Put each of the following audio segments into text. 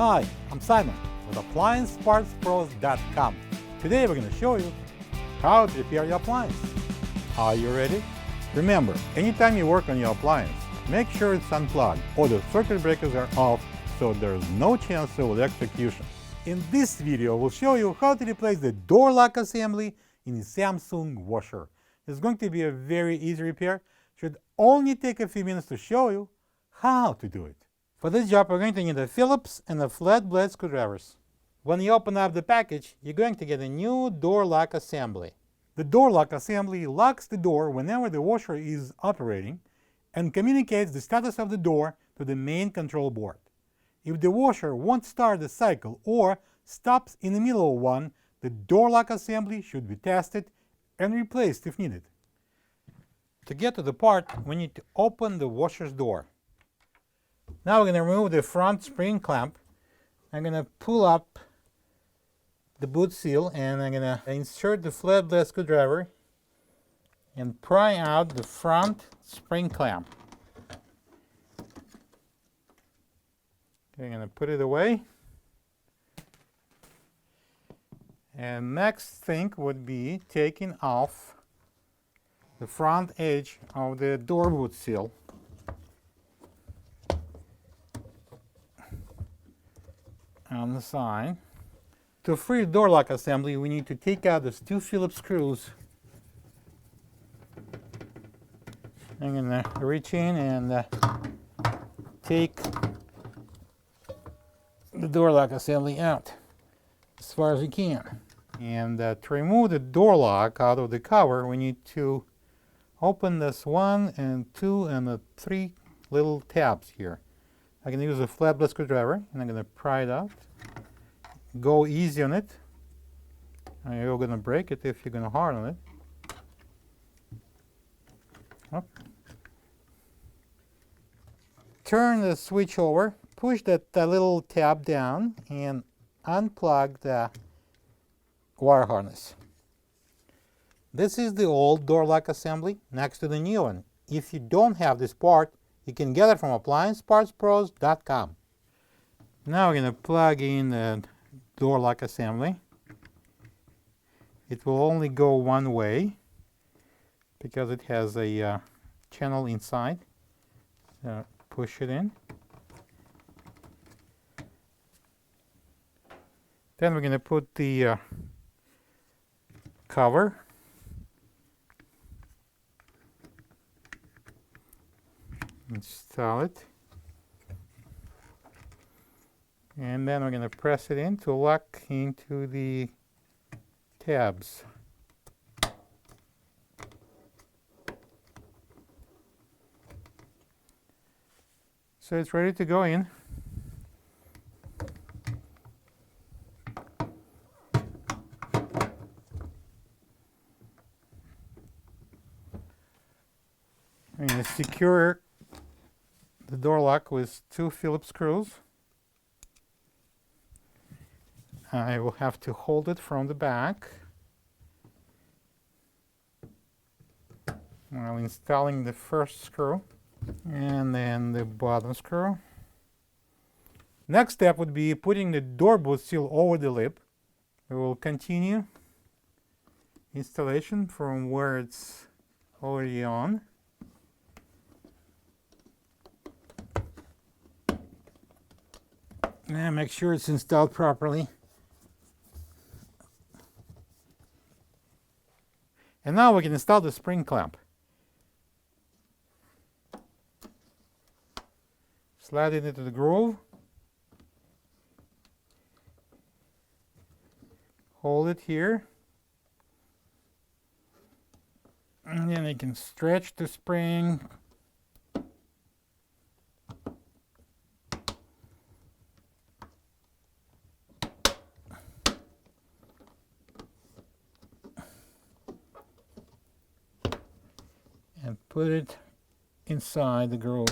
Hi, I'm Simon with AppliancePartsPros.com. Today we're going to show you how to repair your appliance. Are you ready? Remember, anytime you work on your appliance, make sure it's unplugged or the circuit breakers are off so there's no chance of electrocution. In this video, we'll show you how to replace the door lock assembly in the Samsung washer. It's going to be a very easy repair. Should only take a few minutes to show you how to do it. For this job, we're going to need a Phillips and a flat blade screwdrivers. When you open up the package, you're going to get a new door lock assembly. The door lock assembly locks the door whenever the washer is operating and communicates the status of the door to the main control board. If the washer won't start the cycle or stops in the middle of one, the door lock assembly should be tested and replaced if needed. To get to the part, we need to open the washer's door. Now we're going to remove the front spring clamp. I'm going to pull up the boot seal and I'm going to insert the flat blade screwdriver and pry out the front spring clamp. Okay, I'm going to put it away. And next thing would be taking off the front edge of the door boot seal. On the side. To free the door lock assembly, we need to take out those two Phillips screws. I'm going to reach in and take the door lock assembly out as far as we can. And to remove the door lock out of the cover, we need to open this 1 and 2 and the 3 little tabs here. I'm going to use a flat blade screwdriver and I'm going to pry it out. Go easy on it. You're going to break it if you're going to harden it. Up. Turn the switch over, push that little tab down and unplug the wire harness. This is the old door lock assembly next to the new one. If you don't have this part, you can get it from AppliancePartsPros.com. Now we're going to plug in the door lock assembly. It will only go one way because it has a channel inside. Push it in. Then we're going to put the cover. Install it. And then we're going to press it in to lock into the tabs. So it's ready to go in. I'm going to secure the door lock with 2 Phillips screws. I will have to hold it from the back while installing the first screw and then the bottom screw. Next step would be putting the door boot seal over the lip. We will continue installation from where it's already on. And make sure it's installed properly. And now we can install the spring clamp. Slide it into the groove. Hold it here. And then you can stretch the spring. And put it inside the groove.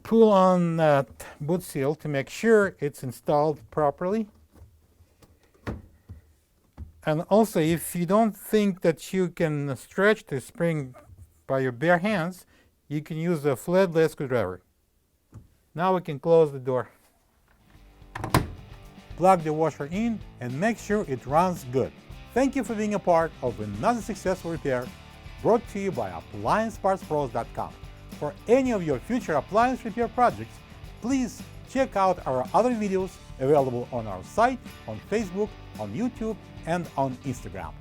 Pull on that boot seal to make sure it's installed properly. And also, if you don't think that you can stretch the spring by your bare hands, you can use a flathead screwdriver. Now we can close the door. Plug the washer in and make sure it runs good. Thank you for being a part of another successful repair brought to you by AppliancePartsPros.com. For any of your future appliance repair projects, please check out our other videos available on our site, on Facebook, on YouTube, and on Instagram.